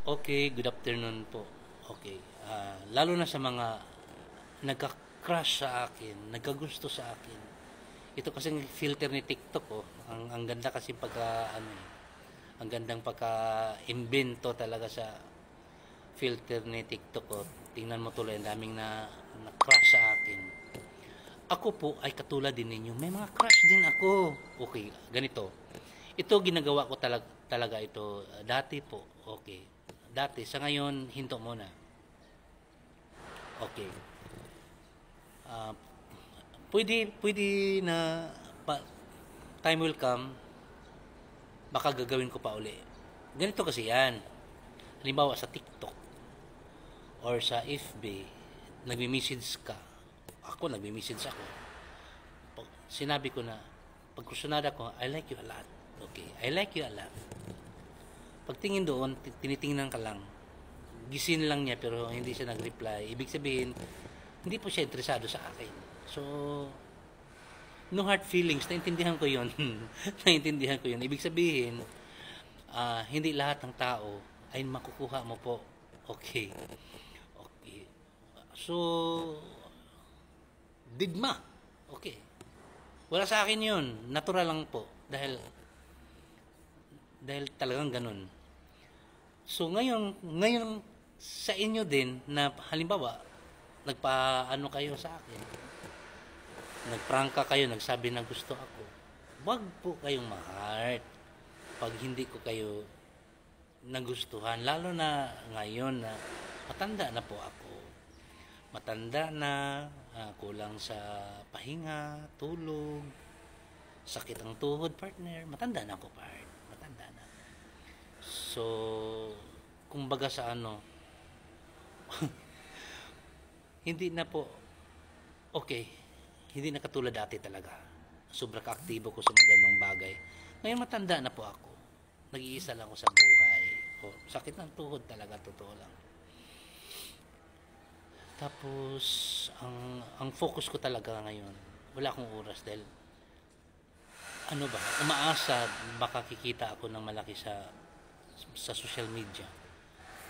Okay, good afternoon po. Okay, lalo na sa mga nagka-crush sa akin, nagkagusto sa akin. Ito kasing filter ni TikTok, oh. Ang ganda kasi ang gandang pagka-imbento talaga sa filter ni TikTok, oh. Tingnan mo tuloy, ang daming na-crush sa akin. Ako po ay katulad din ninyo. May mga crush din ako. Okay, ganito. Ito ginagawa ko talaga ito dati po. Okay. Dati, sa ngayon, hinto muna. Okay. Ah, pwede na time will come, baka gagawin ko pa uli. Ganito kasi yan. Halimbawa sa TikTok or sa FB, nagme-message ka. Ako, nagme-message ako. Sinabi ko na, pag kusunada ko, I like you a lot. Okay, I like you a lot. Pagtingin doon, tinitingnan ka lang. Gisin lang niya pero hindi siya nag-reply. Ibig sabihin, hindi po siya interesado sa akin. So, no hard feelings. Naintindihan ko yun. Naintindihan ko yun. Ibig sabihin, hindi lahat ng tao ay makukuha mo po. Okay. Okay. So, digma. Okay. Wala sa akin yun. Natural lang po. Dahil talagang ganun. So, ngayon sa inyo din na halimbawa, nagpaano kayo sa akin, nagprangka kayo, nagsabi na gusto ako, wag po kayong ma-heart pag hindi ko kayo nagustuhan, lalo na ngayon na matanda na po ako, matanda na, kulang sa pahinga, tulog, sakit ang tuhod, partner, matanda na ako, matanda na. So, kumbaga sa hindi na po, okay, hindi na katulad dati talaga. Sobrang aktibo ko sa mga ganong bagay. Ngayon matanda na po ako. Nag-iisa lang ako sa buhay. Sakit ng tuhod talaga, totoo lang. Tapos, ang focus ko talaga ngayon, wala akong oras dahil, umaasa, baka kikita ako ng malaki sa social media.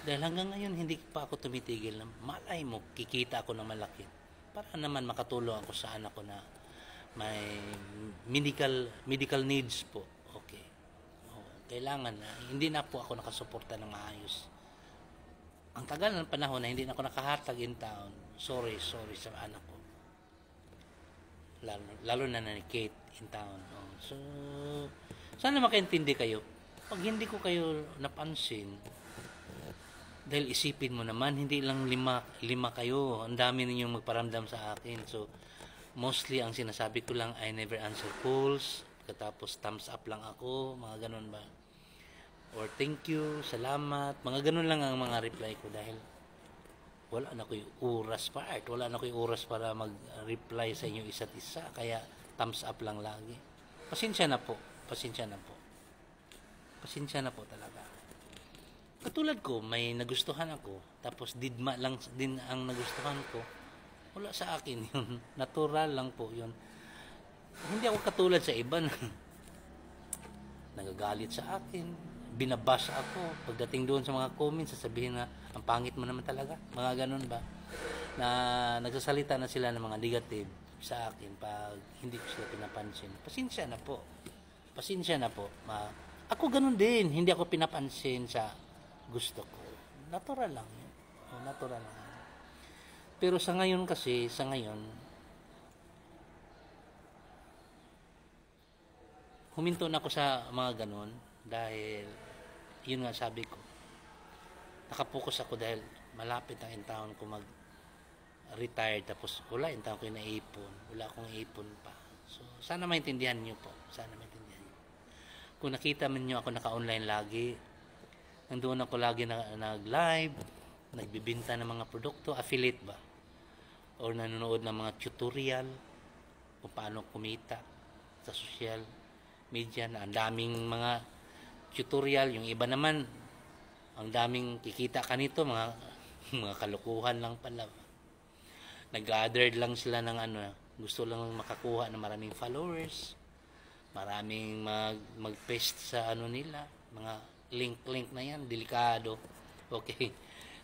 Dahil hanggang ngayon, hindi pa ako tumitigil na malay mo, kikita ako ng malaki. Para naman makatulong ako sa anak ko na may medical needs po. Okay. Kailangan na, hindi na po ako nakasuporta ng maayos. Ang tagal ng panahon na hindi na ako nakahatag in town. Sorry sa anak ko. Lalo na ni Kate in town. So, sana makaintindi kayo. Pag hindi ko kayo napansin, dahil isipin mo naman, hindi lang lima kayo. Ang dami ninyong magparamdam sa akin. So, mostly ang sinasabi ko lang, I never answer calls. Katapos thumbs up lang ako. Mga ganun ba? Or thank you, salamat. Mga ganun lang ang mga reply ko dahil wala na ko yung oras Wala na ko yung oras para mag-reply sa inyo isa't isa. Kaya thumbs up lang lagi. Pasensya na po. Pasensya na po. Pasensya na po talaga. Katulad ko, may nagustuhan ako. Tapos didma lang din ang nagustuhan ko. Wala sa akin yun. Natural lang po yun. Hindi ako katulad sa iba na nagagalit sa akin. Binabash ako. Pagdating doon sa mga comments, sasabihin na, ang pangit mo naman talaga. Mga ganun ba? Na nagsasalita na sila ng mga negative sa akin pag hindi ko sila pinapansin. Pasensya na po. Pasensya na po. Ako ganun din. Hindi ako pinapansin sa gusto ko. Natural lang yun. Natural lang. Pero sa ngayon, huminto na ako sa mga ganun dahil, yun nga sabi ko, nakapokus ako dahil malapit ang intawon ko mag-retire tapos wala intawon ko yung naipon. Wala akong ipon pa. So, sana maintindihan nyo po. Sana maintindihan nyo. Kung nakita man nyo ako naka-online lagi, nandoon ako lagi nag-live, nagbibinta ng mga produkto, affiliate ba? Or nanonood ng mga tutorial kung paano kumita sa social media na ang daming mga tutorial. Yung iba naman, ang daming kikita ka nito, mga mga kalokohan lang pala. Nag-gathered lang sila ng gusto lang makakuha ng maraming followers, maraming mag-paste sa nila, mga link na yan, delikado. Okay.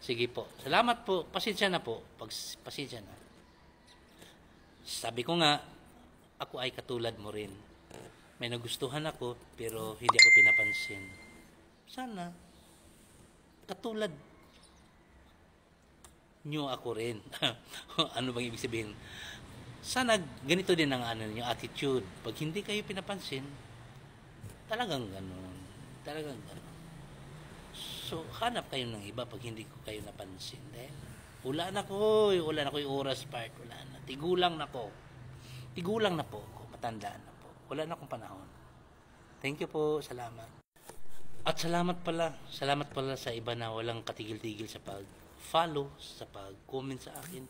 Sige po. Salamat po. Pasensya na po. Pasensya na. Sabi ko nga, ako ay katulad mo rin. May nagustuhan ako, pero hindi ako pinapansin. Sana, katulad nyo ako rin. Ano bang ibig sabihin? Sana ganito din ang yung attitude. Pag hindi kayo pinapansin, talagang ganun. Talagang ganun. So, hanap kayo ng iba pag hindi ko kayo napansin. Dahil, wala na ko yung oras part. Wala na. Tigulang na po. Tigulang na po ako. Matandaan na po. Wala na akong panahon. Thank you po. Salamat. At salamat pala sa iba na walang katigil-tigil sa pag-follow, sa pag-comment sa akin.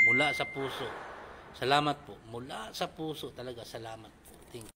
Mula sa puso. Salamat po. Mula sa puso talaga. Salamat po. Thank you.